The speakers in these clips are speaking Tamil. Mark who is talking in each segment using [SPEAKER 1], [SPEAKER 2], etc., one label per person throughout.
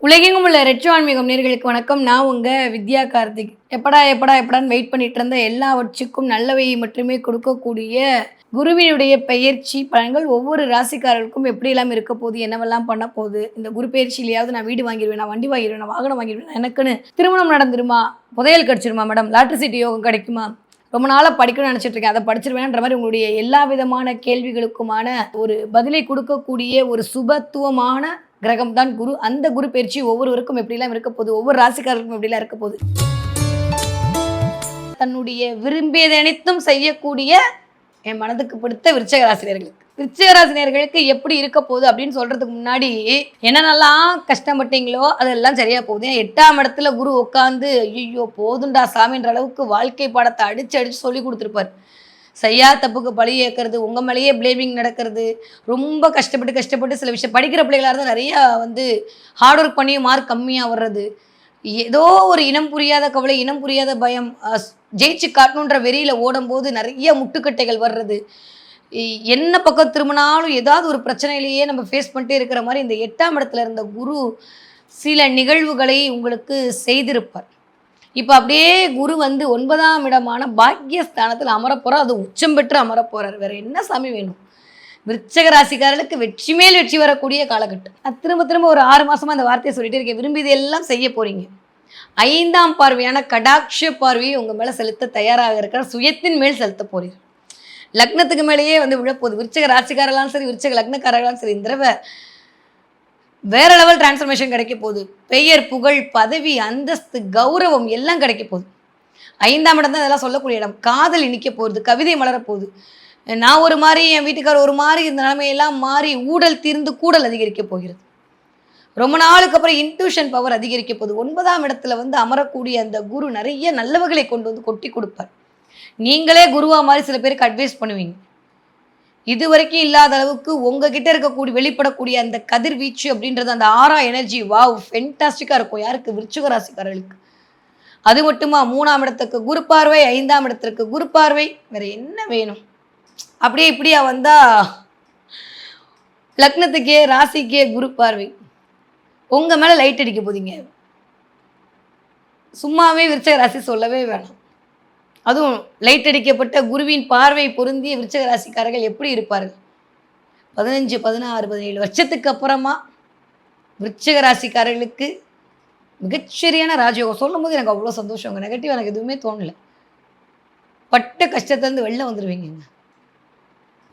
[SPEAKER 1] உலகெங்கும் உள்ள ரெட்ரோ ஆன்மீகம் நேர்களுக்கு வணக்கம். நான் உங்க வித்யா கார்த்திக். எப்படான்னு வெயிட் பண்ணிட்டு இருந்த எல்லாவற்றுக்கும் நல்லவை மட்டுமே கொடுக்கக்கூடிய குருவினுடைய பெயர்ச்சி பலன்கள் ஒவ்வொரு ராசிக்காரர்களுக்கும் எப்படியெல்லாம் இருக்க போகுது, என்னவெல்லாம் பண்ண போகுது, இந்த குரு பெயர்ச்சியிலையாவது நான் வீடு வாங்கிடுவேன், வண்டி வாங்கிடுவேன், வாகனம் வாங்கிடுவேன், எனக்குன்னு திருமணம் நடந்துருமா, புதையல் கிடச்சிருமா மேடம், லாட்ரி சீட்டு யோகம் கிடைக்குமா, ரொம்ப நாளாக படிக்கணும்னு நினச்சிட்டு இருக்கேன், அதை படிச்சிருவேன்ற மாதிரி உங்களுடைய எல்லா விதமான கேள்விகளுக்குமான ஒரு பதிலை கொடுக்கக்கூடிய ஒரு சுபத்துவமான கிரகம் தான் குரு. அந்த குரு பயிற்சி ஒவ்வொருவருக்கும் எப்படிலாம் இருக்க போகுது, ஒவ்வொரு ராசிக்காரருக்கும் எப்படிலாம் இருக்க போகுது, தன்னுடைய விரும்பியதை அனைத்தும் செய்யக்கூடிய என் மனதுக்கு பிடித்த விருச்சிக ராசினியர்களுக்கு எப்படி இருக்க போகுது அப்படின்னு சொல்றதுக்கு முன்னாடி என்னென்னலாம் கஷ்டப்பட்டீங்களோ அதெல்லாம் சரியா போகுது. 8ஆம் இடத்துல குரு உட்காந்து ஐயோ போதுண்டா சாமின்ற அளவுக்கு வாழ்க்கை பாடத்தை அடிச்சு சொல்லி கொடுத்துருப்பாரு. செய்யா தப்புக்கு பழி ஏற்கிறது, உங்கள் மேலேயே பிளேமிங் நடக்கிறது, ரொம்ப கஷ்டப்பட்டு சில விஷயம் படிக்கிற பிள்ளைகளாக இருந்தால் நிறையா ஹார்ட் ஒர்க் பண்ணி மார்க் கம்மியாக வர்றது, ஏதோ ஒரு இனம் புரியாத கவலை, இனம் புரியாத பயம், ஜெயிச்சு காட்டணுன்ற வெறியில் ஓடும்போது நிறைய முட்டுக்கட்டைகள் வர்றது, என்ன பக்கம் திரும்பினாலும் ஏதாவது ஒரு பிரச்சனையிலேயே நம்ம ஃபேஸ் பண்ணிட்டே இருக்கிற மாதிரி இந்த 8ஆம் இடத்துல இருந்த குரு சில நிகழ்வுகளை உங்களுக்கு செய்திருப்பார். இப்போ அப்படியே குரு 9ஆம் இடமான பாக்கியஸ்தானத்தில் அமரப்போகிறார். அது உச்சம் பெற்று அமரப்போகிறார். வேறு என்ன சாமி வேணும்? விருச்சிக ராசிக்காரர்களுக்கு வெற்றி மேல் வெற்றி வரக்கூடிய காலகட்டம். நான் திரும்ப ஒரு 6 மாதமாக அந்த வார்த்தையை சொல்லிகிட்டே இருக்கேன். விரும்பியது எல்லாம் செய்ய போகிறீங்க. 5ஆம் பார்வையான கடாட்ச பார்வையை உங்கள் மேலே செலுத்த தயாராக இருக்கிற சுயத்தின் மேல் செலுத்த போகிறீர்கள். லக்னத்துக்கு மேலேயே விழப்போகுது. விருச்சிக ராசிக்காரர்களாலும் சரி, விருச்சிக லக்னக்காரர்களாலும் சரி, இந்த தடவை வேற லெவல் டிரான்ஸ்ஃபர்மேஷன் கிடைக்க போகுது. பெயர், புகழ், பதவி, அந்தஸ்து, கௌரவம் எல்லாம் கிடைக்க போகுது. 5ஆம் இடம் தான் இதெல்லாம் சொல்லக்கூடிய இடம். காதல் இனிக்க போகுது, கவிதை மலரப்போகுது. நான் ஒரு மாதிரி, என் வீட்டுக்காரர் ஒரு மாதிரி, இந்த நிலைமையெல்லாம் மாறி ஊழல் தீர்ந்து கூடல் அதிகரிக்க போகிறது. ரொம்ப நாளுக்கு அப்புறம் இன்ட்யூஷன் பவர் அதிகரிக்க போகுது. 9ஆம் இடத்துல அமரக்கூடிய அந்த குரு நிறைய நல்லவர்களை கொண்டு கொட்டி கொடுப்பார். நீங்களே குருவா மாதிரி சில பேருக்கு அட்வைஸ் பண்ணுவீங்க. இது வரைக்கும் இல்லாத அளவுக்கு உங்ககிட்ட இருக்கக்கூடிய வெளிப்படக்கூடிய அந்த கதிர்வீச்சு அப்படின்றது, அந்த ஆரா எனர்ஜி வாவ் ஃபென்டாஸ்டிக்காக இருக்கும். யாருக்கு? விருச்சிக ராசிக்காரர்களுக்கு. அது மட்டுமா, 3ஆம் இடத்துக்கு குரு பார்வை, 5ஆம் இடத்திற்கு குரு பார்வை, வேற என்ன வேணும்? அப்படியே இப்படியா வந்தா லக்னத்துக்கே ராசிக்கே குரு பார்வை, உங்க மேல லைட் அடிக்க போதீங்க. சும்மாவே விருச்சிக ராசி சொல்லவே வேணாம். அதுவும் லைட் அடிக்கப்பட்ட குருவின் பார்வை பொருந்திய விருச்சிக ராசிக்காரர்கள் எப்படி இருப்பார்கள்? 15, 16, 17 வருஷத்துக்கு அப்புறமா விருச்சிக ராசிக்காரர்களுக்கு மிகச்சரியான ராஜயோகம். சொல்லும் போது எனக்கு அவ்வளோ சந்தோஷங்க. நெகட்டிவ் எனக்கு எதுவுமே தோணலை. பட்ட கஷ்டத்துலேருந்து வெளில வந்துடுவீங்க.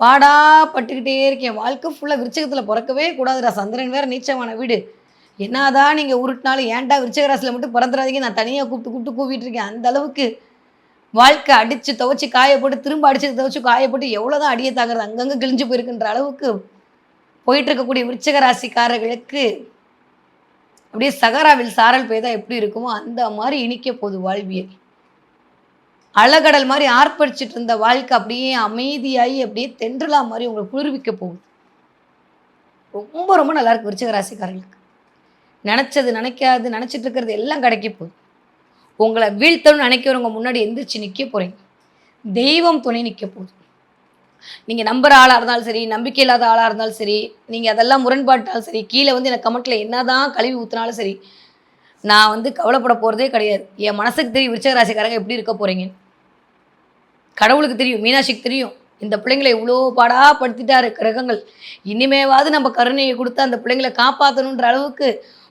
[SPEAKER 1] பாடா பட்டுக்கிட்டே இருக்கேன், வாழ்க்கை ஃபுல்லாக விருச்சிகத்தில் பிறக்கவே கூடாதுடா, சந்திரன் வேறு நீச்சமான வீடு, என்னதான் நீங்கள் உருட்டினாலும் ஏன்டா விருச்சிக ராசியில் மட்டும் பிறந்துடாதீங்க, நான் தனியாக கூப்பிட்டு கூவிட்டு இருக்கேன். அந்த அளவுக்கு வாழ்க்கை அடித்து துவச்சி காயப்போட்டு, திரும்ப அடித்து துவச்சி காயப்போட்டு எவ்வளோதான் அடியை தாங்கிறது, அங்கங்கே கிழிஞ்சு போயிருக்குன்ற அளவுக்கு போயிட்டு இருக்கக்கூடிய விருச்சிக ராசிக்காரர்களுக்கு அப்படியே சகராவில் சாரல் பெய்தால் எப்படி இருக்குமோ அந்த மாதிரி இனிக்க போகுது வாழ்வியல். அழகடல் மாதிரி ஆர்ப்பரிச்சிட்டு இருந்த வாழ்க்கை அப்படியே அமைதியாகி அப்படியே தென்றலா மாதிரி உங்களை குளிர்விக்க போகுது. ரொம்ப ரொம்ப நல்லா இருக்கு விருச்சிக ராசிக்காரர்களுக்கு. நினச்சது நினைக்காது நினச்சிட்டு இருக்கிறது எல்லாம் கிடைக்க போகுது. உங்களை வீழ்த்தணும்னு நினைக்கிறவங்க முன்னாடி எந்திரிச்சு நிற்க போகிறீங்க. தெய்வம் துணை நிற்க போகுது. நீங்கள் நம்புகிற ஆளாக இருந்தாலும் சரி, நம்பிக்கை இல்லாத ஆளாக இருந்தாலும் சரி, நீங்கள் அதெல்லாம் முரண்பாட்டாலும் சரி, கீழே எனக்கு கமெண்ட்டில் என்ன தான் கழுவி ஊற்றினாலும் சரி, நான் கவலைப்பட போகிறதே கிடையாது. என் மனசுக்கு தெரியும் விருச்சிக ராசிக்காரங்க எப்படி இருக்க போகிறீங்க. கடவுளுக்கு தெரியும், மீனாட்சிக்கு தெரியும், இந்த பிள்ளைங்களை இவ்வளோ பாடாப்படுத்திட்டாரு கிரகங்கள், இனிமேவாவது நம்ம கருணையை கொடுத்து அந்த பிள்ளைங்களை காப்பாற்றணுன்ற அளவுக்கு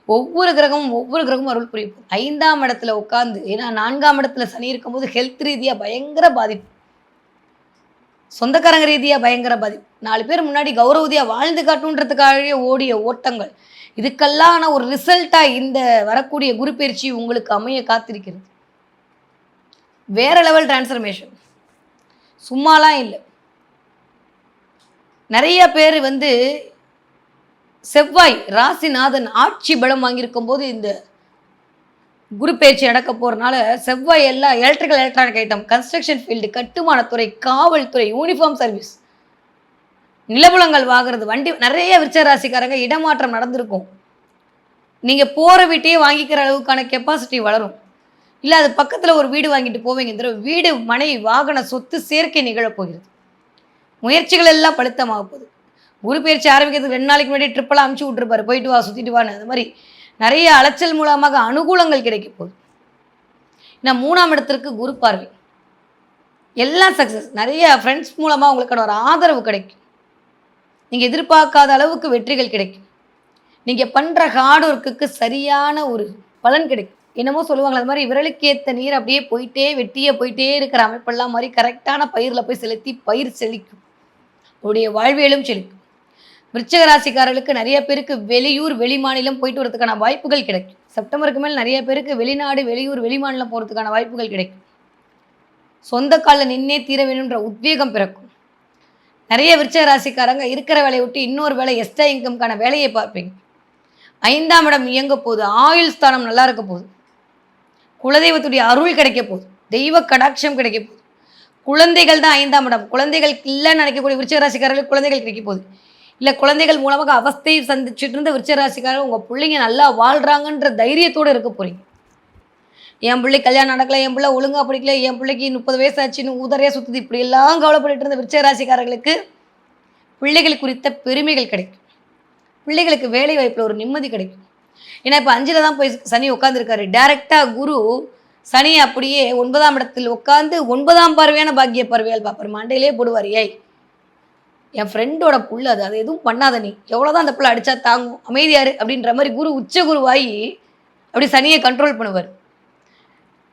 [SPEAKER 1] ஒவ்வொரு கிரகமும் அருள் புரியும். 5ஆம் இடத்துல உட்காந்து, ஏன்னா 4ஆம் இடத்துல சனி இருக்கும்போது ஹெல்த் ரீதியாக பயங்கர பாதிப்பு, சொந்தக்காரங்க ரீதியாக பயங்கர பாதிப்பு, 4 பேர் முன்னாடி கௌரவதியாக வாழ்ந்து காட்டணுன்றதுக்காகவே ஓடிய ஓட்டங்கள், இதுக்கெல்லாம் ஒரு ரிசல்ட்டாக இந்த வரக்கூடிய குரு பயிற்சி உங்களுக்கு அமைய காத்திருக்கிறது. வேற லெவல் டிரான்ஸ்ஃபர்மேஷன், சும்மாலாம் இல்லை. நிறைய பேர் செவ்வாய் ராசிநாதன் ஆட்சி பலம் வாங்கியிருக்கும் போது இந்த குரு பயிற்சி நடக்க போகிறனால செவ்வாய் எல்லாம் எலக்ட்ரிக் ஐட்டம், கன்ஸ்ட்ரக்ஷன் ஃபீல்டு, கட்டுமானத்துறை, காவல்துறை, யூனிஃபார்ம் சர்வீஸ், நிலபுலங்கள் வாங்குறது, வண்டி, நிறைய விருச்சிக ராசிக்காரங்க இடமாற்றம் நடந்திருக்கும். நீங்கள் போகிற வீட்டையே வாங்கிக்கிற அளவுக்கான கெப்பாசிட்டி வளரும். இல்லை அது பக்கத்தில் ஒரு வீடு வாங்கிட்டு போவீங்க. இந்த வீடு, மனை, வாகன, சொத்து சேர்க்கை நிகழப்போகிறது. முயற்சிகள் எல்லாம் பழுத்தமாக போகுது. குரு பயிற்சி ஆரம்பிக்கிறதுக்கு 2 நாளைக்கு முன்னாடி ட்ரிப்பெல்லாம் அமுச்சு விட்ருப்பாரு, போயிட்டு வா சுற்றிட்டு வான்னு. அந்த மாதிரி நிறைய அலைச்சல் மூலமாக அனுகூலங்கள் கிடைக்க போகுது. ஏன்னா 3ஆம் இடத்திற்கு குரு பார்வை, எல்லாம் சக்ஸஸ். நிறைய ஃப்ரெண்ட்ஸ் மூலமாக உங்களுக்கான ஒரு ஆதரவு கிடைக்கும். நீங்கள் எதிர்பார்க்காத அளவுக்கு வெற்றிகள் கிடைக்கும். நீங்கள் பண்ணுற ஹார்ட் ஒர்க்குக்கு சரியான ஒரு பலன் கிடைக்கும். என்னமோ சொல்லுவாங்க, அது மாதிரி விரலுக்கு ஏற்ற நீர் அப்படியே போயிட்டே வெட்டியே போயிட்டே இருக்கிற அமைப்பெல்லாம் மாதிரி கரெக்டான பயிரில் போய் செலுத்தி பயிர் செழிக்கும். உடைய வாழ்வியலும் செழிக்கும். விருச்சிக ராசிக்காரர்களுக்கு நிறைய பேருக்கு வெளியூர் வெளிமாநிலம் போயிட்டு வரதுக்கான வாய்ப்புகள் கிடைக்கும். செப்டம்பருக்கு மேல் நிறைய பேருக்கு வெளிநாடு வெளியூர் வெளிமாநிலம் போகிறதுக்கான வாய்ப்புகள் கிடைக்கும். சொந்த காலில் நின்னே தீர வேணுன்ற உத்வேகம் பிறக்கும். நிறைய விருச்சிக ராசிக்காரங்க இருக்கிற வேலையை விட்டு இன்னொரு வேலை எக்ஸ்ட்ரா இன்கம்கான வேலையை பார்ப்பீங்க. 5ஆம் இடம் இயங்க போகுது. ஆயுள் ஸ்தானம் நல்லா இருக்க போகுது. குலதெய்வத்துடைய அருள் கிடைக்க போகுது. தெய்வ கடாட்சம் கிடைக்க போகுது. குழந்தைகள் தான் 5ஆம் இடம். குழந்தைகள் இல்லைன்னு நினைக்கக்கூடிய விருச்சிக ராசிக்காரர்களுக்கு குழந்தைகள் கிடைக்க போகுது. இல்லை குழந்தைகள் மூலமாக அவஸ்தை சந்திச்சுட்டு இருந்த விருச்சிக ராசிக்காரர்கள் உங்கள் பிள்ளைங்க நல்லா வாழ்கிறாங்கன்ற தைரியத்தோடு இருக்க போகிறீங்க. என் பிள்ளை கல்யாணம் நடக்கலை, என் பிள்ளை ஒழுங்காக படிக்கல, என் பிள்ளைக்கு 30 வயசு ஆச்சுன்னு ஊதறையாக சுற்றுது, இப்படியெல்லாம் கவலைப்பட்டு இருந்த விருச்சிக ராசிக்காரர்களுக்கு பிள்ளைகள் குறித்த பெருமைகள் கிடைக்கும். பிள்ளைகளுக்கு வேலை வாய்ப்பில் ஒரு நிம்மதி கிடைக்கும். ஏன்னா இப்போ 5ல் தான் போய் சனி உட்காந்துருக்காரு. டைரெக்டாக குரு சனி அப்படியே 9ஆம் இடத்தில் உட்காந்து 9ஆம் பார்வையான பாக்கிய பார்வையால் பார்ப்பார். மண்டையிலே போடுவார். ஏய், என் ஃப்ரெண்டோட புள்ள அது எதுவும் பண்ணாத, நீ எவ்வளோதான் அந்த பிள்ளை அடித்தா தாங்கும், அமைதியாரு அப்படின்ற மாதிரி குரு உச்ச குருவாகி அப்படி சனியை கண்ட்ரோல் பண்ணுவார்.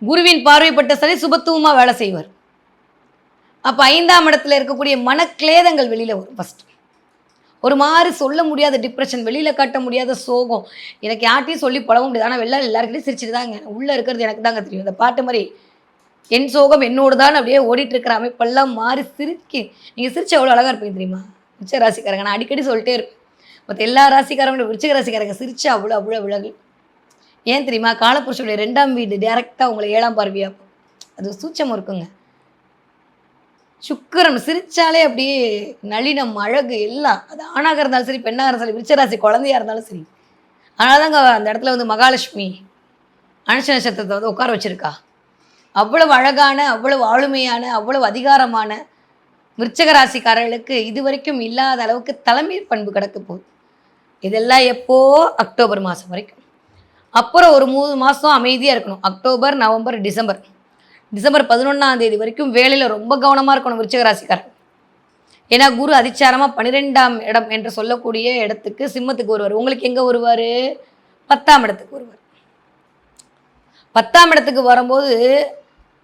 [SPEAKER 1] குருவின் பார்வைப்பட்ட சனி சுபத்துவமாக வேலை செய்வார். அப்போ 5ஆம் இடத்துல இருக்கக்கூடிய மனக்லேதங்கள் வெளியில் வரும். ஃபஸ்ட்டு ஒரு மாதிரி சொல்ல முடியாத டிப்ரெஷன், வெளியில் காட்ட முடியாத சோகம், எனக்கு யார்ட்டையும் சொல்லி பழக முடியாது. ஆனால் வெளில எல்லாருக்கிட்டையும் சிரிச்சுட்டு தாங்க, உள்ளே இருக்கிறது எனக்கு தாங்க தெரியும். இந்த பாட்டு மாதிரி என் சோகம் என்னோடு தான் அப்படியே ஓடிட்டுருக்கிற அமைப்பெல்லாம் மாறி சிரிக்கி. நீங்கள் சிரிச்சு எவ்வளோ அழகாக இருப்பீங்க தெரியுமா விருச்சிக ராசிக்காரங்க. நான் அடிக்கடி சொல்லிட்டே இருப்பேன். மற்ற எல்லா ராசிக்காரங்களோட விருச்சிக ராசிக்காரங்க சிரிச்சா அவ்வளோ அவ்வளோ விலகு. ஏன் தெரியுமா? காலப்புருஷனுடைய 2ஆம் வீடு டேரெக்டாக உங்களை 7ஆம் பார்வையாக, அது சூட்சம் இருக்குங்க. சுக்கிரன் சிரிச்சாலே அப்படியே நளினம் அழகு எல்லாம். அது ஆணாக இருந்தாலும் சரி, பெண்ணாக இருந்தாலும் சரி, விருச்சிக ராசி குழந்தையாக இருந்தாலும் சரி. அதனால தாங்க அந்த இடத்துல வந்து மகாலட்சுமி அனுஷ நட்சத்திரத்தை வந்து உட்கார வச்சுருக்கா. அவ்வளவு அழகான, அவ்வளவு ஆளுமையான, அவ்வளவு அதிகாரமான விருச்சிக ராசிக்காரர்களுக்கு இது வரைக்கும் இல்லாத அளவுக்கு தலைமை பண்பு கிடக்க போகுது. இதெல்லாம் எப்போ? அக்டோபர் மாதம் வரைக்கும். அப்புறம் ஒரு 3 மாதம் அமைதியாக இருக்கணும். October, November, December. டிசம்பர் 11ஆம் தேதி வரைக்கும் வேலையில் ரொம்ப கவனமாக இருக்கணும் விருச்சிக ராசிக்காரர். ஏன்னா குரு அதிச்சாரமாக 12ஆம் இடம் என்று சொல்லக்கூடிய இடத்துக்கு சிம்மத்துக்கு வருவார். உங்களுக்கு எங்கே வருவார்? 10ஆம் இடத்துக்கு வருவார். 10ஆம் இடத்துக்கு வரும்போது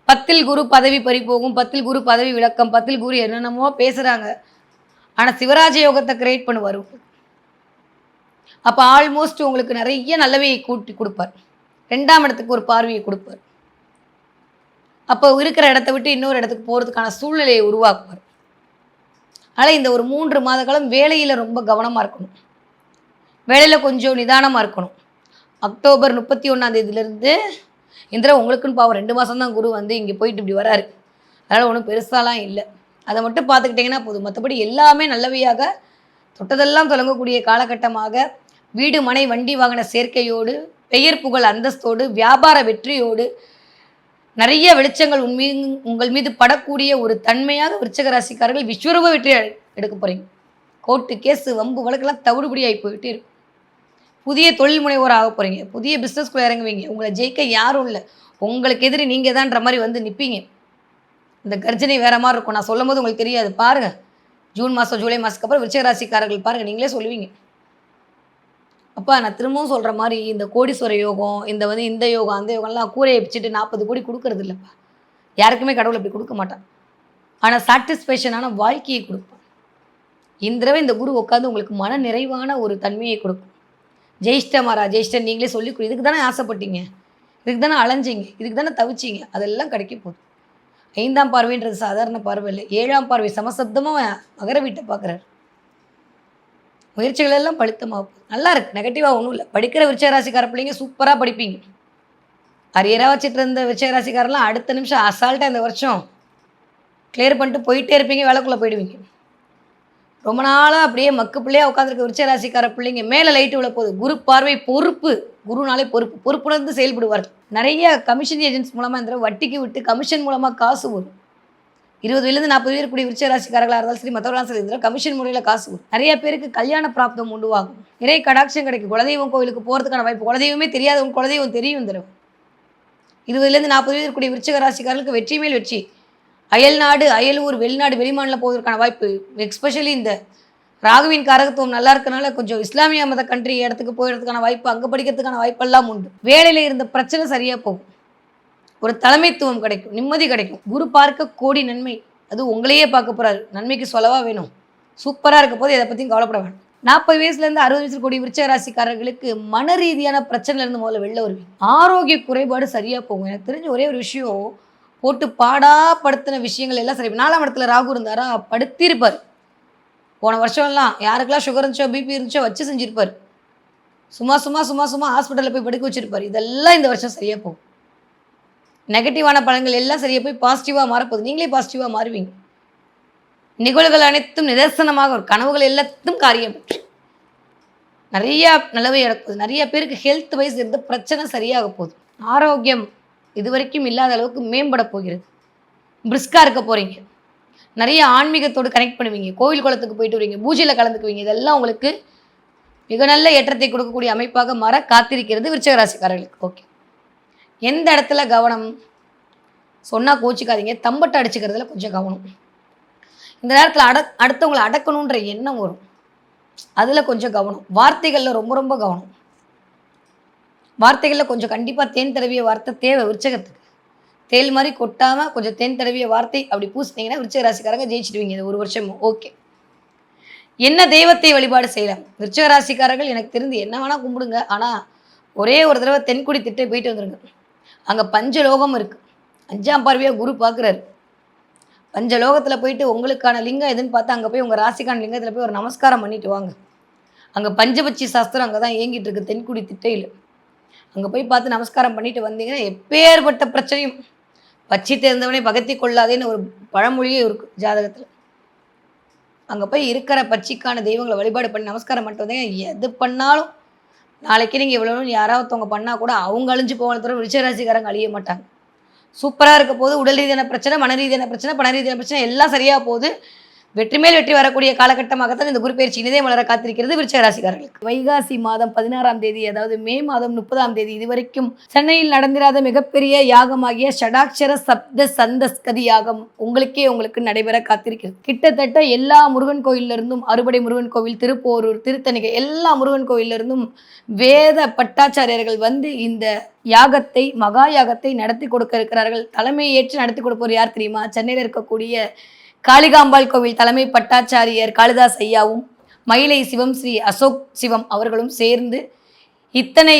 [SPEAKER 1] 10ல் குரு பதவி பறி போகும், 10ல் குரு பதவி விளக்கம், 10ல் குரு என்னென்னமோ பேசுகிறாங்க. ஆனால் சிவராஜ யோகத்தை கிரியேட் பண்ணுவார். அப்போ ஆல்மோஸ்ட் உங்களுக்கு நிறைய நல்லவையை கூட்டி கொடுப்பார். 2ஆம் இடத்துக்கு ஒரு பார்வையை கொடுப்பார். அப்போ இருக்கிற இடத்த விட்டு இன்னொரு இடத்துக்கு போகிறதுக்கான சூழ்நிலையை உருவாக்குவார். அதனால் இந்த ஒரு 3 மாத காலம் வேலையில் ரொம்ப கவனமாக இருக்கணும். வேலையில் கொஞ்சம் நிதானமாக இருக்கணும். அக்டோபர் 31ஆம் தேதியிலேருந்து இந்த உங்களுக்குன்னு பாவம் 2 மாதம் தான் குரு வந்து இங்கே போயிட்டு இப்படி வராரு. அதனால் ஒன்றும் பெருசாலாம் இல்லை. அதை மட்டும் பார்த்துக்கிட்டிங்கன்னா போதும். மற்றபடி எல்லாமே நல்லவையாக தொட்டதெல்லாம் தொடங்கக்கூடிய காலகட்டமாக வீடு மனை வண்டி வாகன சேர்க்கையோடு, பெயர் புகழ் அந்தஸ்தோடு, வியாபார வெற்றியோடு, நிறைய வெளிச்சங்கள் உங்கள் மீது படக்கூடிய ஒரு தன்மையாக விருச்சிக ராசிக்காரர்கள் விஸ்வரூப வெற்றி எடுக்க போகிறீங்க. கோர்ட்டு கேஸு வம்பு வழக்கெல்லாம் தவிடுபடியாகி போயிட்டே இருக்கும். புதிய தொழில் முனைவோர் ஆக போகிறீங்க. புதிய பிஸ்னஸ்குள்ளே இறங்குவீங்க. உங்களை ஜெயிக்க யாரும் இல்லை, உங்களுக்கு எதிரி நீங்கள் தான்ன்ற மாதிரி வந்து நிற்பீங்க. இந்த கர்ஜனை வேறு மாதிரி இருக்கும். நான் சொல்லும் போது உங்களுக்கு தெரியாது. பாருங்கள், ஜூன் மாதம் ஜூலை மாதத்துக்கு அப்புறம் விருச்சிக ராசிக்காரர்கள் பாருங்கள், நீங்களே சொல்லுவீங்க. அப்பா நான் திரும்பவும் சொல்கிற மாதிரி இந்த கோடீஸ்வர யோகம், இந்த யோகம் அந்த யோகம்லாம் கூரையை பிச்சுட்டு 40 கோடி கொடுக்கறது இல்லைப்பா. யாருக்குமே கடவுள் அப்படி கொடுக்க மாட்டான். ஆனால் சாட்டிஸ்ஃபேக்ஷனான வாழ்க்கையை கொடுப்பான். இந்த தடவை இந்த குரு உட்காந்து உங்களுக்கு மன நிறைவான ஒரு தன்மையை கொடுக்கும். ஜெயிஷ்டமாரா ஜெயிஷ்டன் நீங்களே சொல்லிக் இதுக்கு தானே ஆசைப்பட்டீங்க, இதுக்கு தானே அலைஞ்சிங்க, இதுக்கு தானே தவிச்சிங்க, அதெல்லாம் கிடைக்க போகுது. 5ஆம் பார்வைன்றது சாதாரண பார்வை இல்லை. 7ஆம் பார்வை சமசப்தமாக மகர வீட்டை பார்க்குறாரு. முயற்சிகள் எல்லாம் பழுத்தமாக போகுது. நல்லா இருக்குது, நெகட்டிவாக ஒன்றும் இல்லை. படிக்கிற விருச்சிக ராசிக்கார பிள்ளைங்க சூப்பராக படிப்பீங்க. அரியராக வச்சுட்டு இருந்த விருச்சிக ராசிக்காரெல்லாம் அடுத்த நிமிஷம் அசால்ட்டாக இந்த வருஷம் கிளியர் பண்ணிட்டு போயிட்டே இருப்பீங்க, வேலைக்குள்ளே போயிடுவீங்க. ரொம்ப நாளாக அப்படியே மக்கு பிள்ளையாக உட்காந்துருக்க விருச்சிக ராசிக்கார பிள்ளைங்க மேலே லைட்டு விழ போகுது. குரு பார்வை பொறுப்பு, குருனாலே பொறுப்பு, பொறுப்புணர்ந்து செயல்படுவார்கள். நிறைய கமிஷன் ஏஜென்ட்ஸ் மூலமாக இந்த வட்டிக்கு விட்டு கமிஷன் மூலமாக காசு வரும். 20 40 பேர் கூடிய விருச்சிக ராசிக்காரர்களாக இருந்தாலும் சரி, மற்றவர்களாக சரி, இதில் கமிஷன் முறையில் காசு வரும். நிறைய பேருக்கு கல்யாண பிராப்தம் உண்டுவாகும். இறை கடாட்சம் கிடைக்கும். குலதெய்வம் கோவிலுக்கு போகிறதுக்கான வாய்ப்பு. குலதெய்வமே தெரியாதவங்க குலதெய்வம் தெரியும். இந்த 20 40 பேர் கூடிய விருச்சிக ராசிக்காரர்களுக்கு வெற்றி மேல் வெற்றி. அயல் நாடு, அயலூர், வெளிநாடு, வெளிமாநிலம் போவதற்கான வாய்ப்பு. எஸ்பெஷலி இந்த ராகுவின் காரகத்துவம் நல்லா இருக்கனால கொஞ்சம் இஸ்லாமிய மத கண்ட்ரி இடத்துக்கு போயிடுறதுக்கான வாய்ப்பு, அங்கே படிக்கிறதுக்கான வாய்ப்பெல்லாம் உண்டு. வேலையில் இருந்த பிரச்சனை சரியாக போகும். ஒரு தலைமைத்துவம் கிடைக்கும், நிம்மதி கிடைக்கும். குரு பார்க்க கோடி நன்மை. அது உங்களையே பார்க்க போகிறாரு. நன்மைக்கு சொல்லவா வேணும். சூப்பராக இருக்க போது எதை பற்றியும் கவலைப்பட வேணும். 40 வயசுலேருந்து 60 வயசு கூடிய விருச்சிக ராசிக்காரர்களுக்கு மன ரீதியான பிரச்சனைலேருந்து முதல்ல வெளில வருவீங்க. ஆரோக்கிய குறைபாடு சரியாக போகும். எனக்கு தெரிஞ்ச ஒரே ஒரு விஷயம், போட்டு பாடாப்படுத்தின விஷயங்கள் எல்லாம் சரி. 4ஆம் இடத்துல ராகு இருந்தாரா, படுத்திருப்பார். போன வருஷம்லாம் யாருக்கெல்லாம் சுகர் இருந்துச்சோ, பிபி இருந்துச்சோ வச்சு செஞ்சுருப்பார். சும்மா ஹாஸ்பிட்டலில் போய் படுக்க வச்சுருப்பார். இதெல்லாம் இந்த வருஷம் சரியாக போகும். நெகட்டிவான பலன்கள் எல்லாம் சரியாக போய் பாசிட்டிவாக மாறப்போகுது. நீங்களே பாசிட்டிவாக மாறுவீங்க. நிகழ்வுகள் அனைத்தும் நிதர்சனமாக ஒரு கனவுகள் எல்லாத்தும் காரியம் நிறையா நல்லவே நடக்குது. நிறைய பேருக்கு ஹெல்த் வைஸ் இருந்த பிரச்சனை சரியாக போகுது. ஆரோக்கியம் இதுவரைக்கும் இல்லாத அளவுக்கு மேம்பட போகிறது. பிரிஸ்காக இருக்க போகிறீங்க. நிறைய ஆன்மீகத்தோடு கனெக்ட் பண்ணுவீங்க. கோவில் குளத்துக்கு போயிட்டு வருவீங்க. பூஜையில் கலந்துக்குவீங்க. இதெல்லாம் உங்களுக்கு மிக நல்ல ஏற்றத்தை கொடுக்கக்கூடிய அமைப்பாக மாற காத்திருக்கிறது விருச்சிக ராசிக்காரர்களுக்கு. ஓகே, எந்த இடத்துல கவனம் சொன்னால் கோச்சிக்காதீங்க. தம்பட்டை அடிச்சுக்கிறதுல கொஞ்சம் கவனம். இந்த நேரத்தில் அடுத்தவங்களை அடக்கணுன்ற எண்ணம் வரும். அதில் கொஞ்சம் கவனம். வார்த்தைகளில் ரொம்ப ரொம்ப கவனம். வார்த்தைகளில் கொஞ்சம் கண்டிப்பாக தேன் தடவிய வார்த்தை தேவை விருச்சகத்துக்கு. தேல் மாதிரி கொட்டாமல் கொஞ்சம் தேன் தடவிய வார்த்தை அப்படி பூசினீங்கன்னா விருச்சிக ராசிக்காரங்க ஜெயிச்சிடுவீங்க இந்த ஒரு வருஷமும். ஓகே, என்ன தெய்வத்தை வழிபாடு செய்யலாம்? விருச்சிக ராசிக்காரர்கள் எனக்கு தெரிந்து என்ன வேணால் கும்பிடுங்க. ஆனால் ஒரே ஒரு தடவை தென்குடி திட்டை போயிட்டு வந்துருங்க. அங்கே பஞ்சலோகம் இருக்குது. 5ஆம் பார்வையாக குரு பார்க்குறாரு. பஞ்சலோகத்தில் போயிட்டு உங்களுக்கான லிங்கம் எதுன்னு பார்த்தா அங்கே போய் உங்கள் ராசிக்கான லிங்கத்தில் போய் ஒரு நமஸ்காரம் பண்ணிட்டு வாங்க. அங்கே பஞ்சபட்சி சாஸ்திரம் அங்கே தான் இயங்கிட்டு இருக்கு தென்குடி திட்டையில். அங்கே போய் பார்த்து நமஸ்காரம் பண்ணிட்டு வந்தீங்கன்னா எப்பேற்பட்ட பிரச்சனையும் பச்சி தேர்ந்தவனே பகத்தி கொள்ளாதேன்னு ஒரு பழமொழியே இருக்குது ஜாதகத்தில். அங்கே போய் இருக்கிற பச்சிக்கான தெய்வங்களை வழிபாடு பண்ணி நமஸ்காரம் பண்ணிட்டு வந்தீங்க, எது பண்ணாலும் நாளைக்கு நீங்கள் இவ்வளோ யாராவத்தவங்க பண்ணால் கூட அவங்க அழிஞ்சு போகல தவிர விருச்சிக ராசிக்காரங்க அழிய மாட்டாங்க. சூப்பராக இருக்க போது. உடல் ரீதியான பிரச்சனை, மன ரீதியான பிரச்சனை, பண ரீதியான பிரச்சனை எல்லாம் சரியாக போகுது. வெற்றி மேல் வெற்றி வரக்கூடிய காலகட்டமாகத்தான் இந்த குரு பயிற்சி இனிதே மலர காத்திருக்கிறது விருச்சிக ராசிக்காரர்களுக்கு. வைகாசி மாதம் 16ஆம் தேதி, அதாவது மே மாதம் 30ஆம் தேதி இதுவரைக்கும் சென்னையில் நடந்திராத மிகப்பெரிய யாகமாகிய ஷடாட்சர சப்த சந்தஸ்கதி யாகம் உங்களுக்கு நடைபெற காத்திருக்கிறது. கிட்டத்தட்ட எல்லா முருகன் கோயிலிருந்தும், அறுபடை முருகன் கோவில், திருப்போரூர், திருத்தணிகை, எல்லா முருகன் கோயிலிருந்தும் வேத பட்டாச்சாரியர்கள் வந்து இந்த யாகத்தை, மகா யாகத்தை நடத்தி கொடுக்க இருக்கிறார்கள். தலைமை ஏற்று நடத்தி கொடுப்பவர் யார் தெரியுமா? சென்னையில் இருக்கக்கூடிய காளிகாம்பாள் கோவில் தலைமை பட்டாச்சாரியர் காளிதாஸ் ஐயாவும், மயிலை சிவம் ஸ்ரீ அசோக் சிவம் அவர்களும் சேர்ந்து, இத்தனை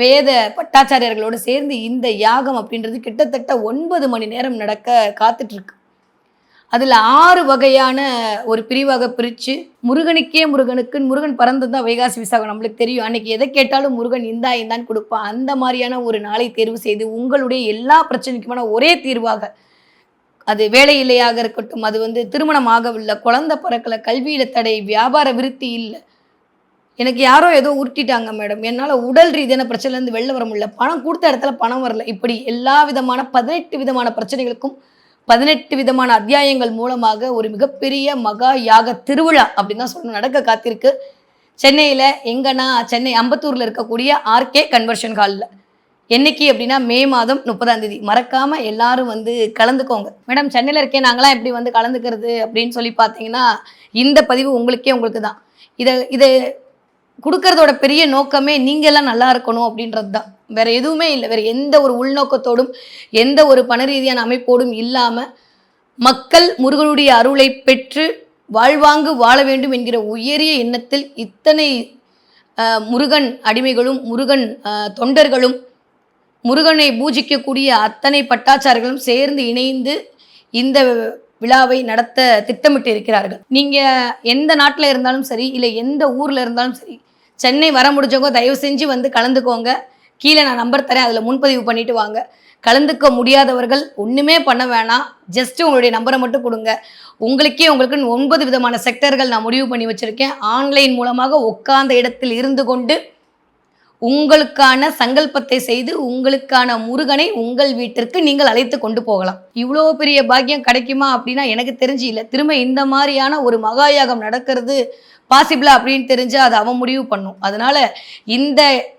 [SPEAKER 1] வேத பட்டாச்சாரியர்களோடு சேர்ந்து இந்த யாகம் அப்படின்றது கிட்டத்தட்ட 9 மணி நேரம் நடக்க காத்துட்ருக்கு. அதில் 6 வகையான ஒரு பிரிவாக பிரித்து, முருகன் பறந்து தான் வைகாசி விசாகம் நம்மளுக்கு தெரியும். அன்றைக்கி எதை கேட்டாலும் முருகன் இந்தான்னு கொடுப்பான். அந்த மாதிரியான ஒரு நாளை தேர்வு செய்து உங்களுடைய எல்லா பிரச்சனைக்குமான ஒரே தீர்வாக, அது வேலை இல்லையாக இருக்கட்டும், அது திருமணம் ஆகவில்லை, குழந்தை பிறக்கலை, கல்வியில் தடை, வியாபார விருத்தி இல்லை, எனக்கு யாரோ ஏதோ உருட்டிட்டாங்க மேடம், என்னால் உடல் ரீதியான பிரச்சனைலேருந்து வெளில வர முடியல, பணம் கொடுத்த இடத்துல பணம் வரல, இப்படி எல்லா விதமான 18 விதமான பிரச்சனைகளுக்கும் 18 விதமான அத்தியாயங்கள் மூலமாக ஒரு மிகப்பெரிய மகா யாக திருவிழா அப்படின்னு தான் சொல்லணும் நடக்க காத்திருக்கு. சென்னையில் எங்கன்னா, சென்னை அம்பத்தூரில் இருக்கக்கூடிய ஆர்கே கன்வர்ஷன் ஹாலில். என்னைக்கு அப்படின்னா மே மாதம் 30ஆம் தேதி. மறக்காமல் எல்லாரும் கலந்துக்கோங்க. மேடம் சென்னையில் இருக்கேன், நாங்களாம் எப்படி கலந்துக்கிறது அப்படின்னு சொல்லி பார்த்தீங்கன்னா, இந்த பதிவு உங்களுக்கு தான். இதை கொடுக்கறதோட பெரிய நோக்கமே நீங்கள்லாம் நல்லா இருக்கணும் அப்படின்றது தான். வேறு எதுவுமே இல்லை. வேறு எந்த ஒரு உள்நோக்கத்தோடும் எந்த ஒரு பண ரீதியான அமைப்போடும் இல்லாமல் மக்கள் முருகனுடைய அருளை பெற்று வாழ்வாங்கு வாழ வேண்டும் என்கிற உயரிய எண்ணத்தில் இத்தனை முருகன் அடிமைகளும், முருகன் தொண்டர்களும், முருகனை பூஜிக்கக்கூடிய அத்தனை பட்டாச்சாரர்களும் சேர்ந்து இணைந்து இந்த விழாவை நடத்த திட்டமிட்டு இருக்கிறார்கள். நீங்கள் எந்த நாட்டில் இருந்தாலும் சரி, இல்லை எந்த ஊரில் இருந்தாலும் சரி, சென்னை வர முடிஞ்சவங்க தயவு செஞ்சு கலந்துக்கோங்க. கீழே நான் நம்பர் தரேன், அதில் முன்பதிவு பண்ணிட்டு வாங்க. கலந்துக்க முடியாதவர்கள் ஒன்றுமே பண்ண வேணாம், ஜஸ்ட்டு உங்களுடைய நம்பரை மட்டும் கொடுங்க. உங்களுக்கு 9 விதமான செக்டர்கள் நான் முடிவு பண்ணி வச்சுருக்கேன். ஆன்லைன் மூலமாக உட்கார்ந்த இடத்தில் இருந்து கொண்டு உங்களுக்கான சங்கல்பத்தை செய்து உங்களுக்கான முருகனை உங்கள் வீட்டிற்கு நீங்கள் அழைத்து கொண்டு போகலாம். இவ்வளோ பெரிய பாக்கியம் கிடைக்குமா அப்படின்னா எனக்கு தெரிஞ்சு இல்லை. திரும்ப இந்த மாதிரியான ஒரு மகாயாகம் நடக்கிறது பாசிபிளா அப்படின்னு தெரிஞ்சு அதை அவன் முடிவு பண்ணும். அதனால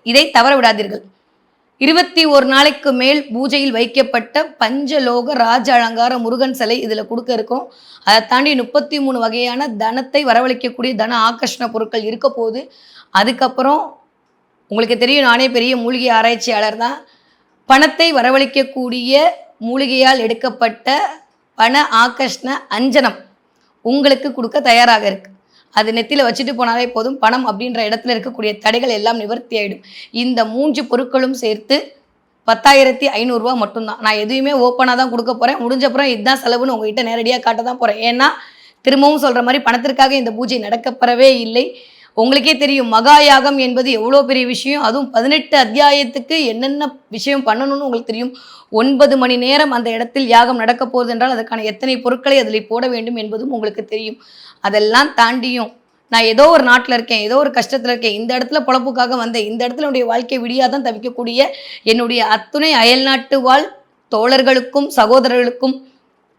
[SPEAKER 1] இதை தவற விடாதீர்கள். 21 நாளைக்கு மேல் பூஜையில் வைக்கப்பட்ட பஞ்சலோக ராஜ அலங்கார முருகன் சிலை இதில் கொடுக்க இருக்கும். அதை தாண்டி 33 வகையான தனத்தை வரவழைக்கக்கூடிய தன ஆகர்ஷண பொருட்கள் இருக்க போகுது. அதுக்கப்புறம் உங்களுக்கு தெரியும், நானே பெரிய மூலிகை ஆராய்ச்சியாளர் தான். பணத்தை வரவழைக்கக்கூடிய மூலிகையால் எடுக்கப்பட்ட பண ஆகர்ஷண அஞ்சனம் உங்களுக்கு கொடுக்க தயாராக இருக்கு. அது நெத்தியில் வச்சுட்டு போனாலே போதும், பணம் அப்படின்ற இடத்துல இருக்கக்கூடிய தடைகள் எல்லாம் நிவர்த்தி ஆகிடும். இந்த 3 பொருட்களும் சேர்த்து 10,500 ரூபா மட்டும்தான். நான் எதுவுமே ஓப்பனாக தான் கொடுக்க போகிறேன். முடிஞ்சப்புறம் இதுதான் செலவுன்னு உங்ககிட்ட நேரடியாக காட்ட தான் போகிறேன். ஏன்னா திரும்பவும் சொல்கிற மாதிரி பணத்திற்காக இந்த பூஜை நடக்கப்பெறவே இல்லை. உங்களுக்கே தெரியும், மகாயாகம் என்பது எவ்வளோ பெரிய விஷயம். அதுவும் 18 அத்தியாயத்துக்கு என்னென்ன விஷயம் பண்ணணும்னு உங்களுக்கு தெரியும். 9 மணி நேரம் அந்த இடத்தில் யாகம் நடக்க போகுது என்றால் அதற்கான எத்தனை பொருட்களை அதில் போட வேண்டும் என்பதும் உங்களுக்கு தெரியும். அதெல்லாம் தாண்டியும் நான் ஏதோ ஒரு நாட்டில் இருக்கேன், ஏதோ ஒரு கஷ்டத்தில் இருக்கேன், இந்த இடத்துல பொழப்புக்காக வந்தேன், இந்த இடத்துல என்னுடைய வாழ்க்கை விடியாதான் தவிக்கக்கூடிய என்னுடைய அத்துணை அயல்நாட்டு வாழ் தோழர்களுக்கும் சகோதரர்களுக்கும்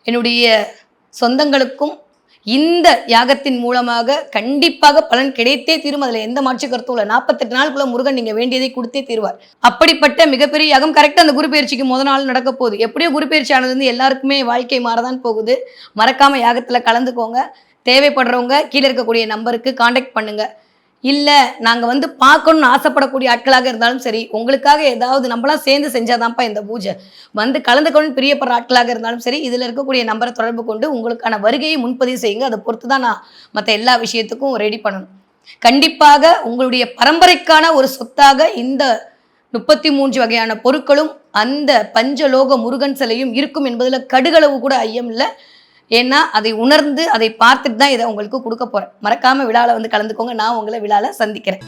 [SPEAKER 1] என்னுடைய சொந்தங்களுக்கும் இந்த யாகத்தின் மூலமாக கண்டிப்பாக பலன் கிடைத்தே தீரும். அதில் எந்த மாற்று கருத்தும் இல்லை. 48 நாளுக்குள்ள முருகன் நீங்கள் வேண்டியதை கொடுத்தே தீர்வார். அப்படிப்பட்ட மிகப்பெரிய யாகம் கரெக்டாக அந்த குரு பயிற்சிக்கு முதல் நாள் நடக்க போகுது. எப்படியோ குரு பயிற்சி ஆனது எல்லாருக்குமே வாழ்க்கை மாறதான் போகுது. மறக்காம யாகத்தில் கலந்துக்கோங்க. தேவைப்படுறவங்க கீழே இருக்கக்கூடிய நம்பருக்கு காண்டாக்ட் பண்ணுங்க. இல்லை நாங்கள் வந்து பார்க்கணும்னு ஆசைப்படக்கூடிய ஆட்களாக இருந்தாலும் சரி, உங்களுக்காக ஏதாவது நம்மளாம் சேர்ந்து செஞ்சாதான்ப்பா இந்த பூஜை, வந்து கலந்துக்கணும்னு பிரியப்படுற ஆட்களாக இருந்தாலும் சரி, இதில் இருக்கக்கூடிய நம்பரை தொடர்பு கொண்டு உங்களுக்கான வருகையை முன்பதிவு செய்யுங்க. அதை பொறுத்து தான் நான் மற்ற எல்லா விஷயத்துக்கும் ரெடி பண்ணணும். கண்டிப்பாக உங்களுடைய பரம்பரைக்கான ஒரு சொத்தாக இந்த 33 வகையான பொருட்களும் அந்த பஞ்சலோக முருகன் சிலையும் இருக்கும் என்பதில் கடுகளவு கூட ஐயம் இல்லை. ஏன்னா அதை உணர்ந்து அதை பார்த்துட்டு தான் இதை உங்களுக்கு கொடுக்க போகிறேன். மறக்காமல் விழாவில் வந்து கலந்துக்கோங்க. நான் உங்களை விழாவில் சந்திக்கிறேன்.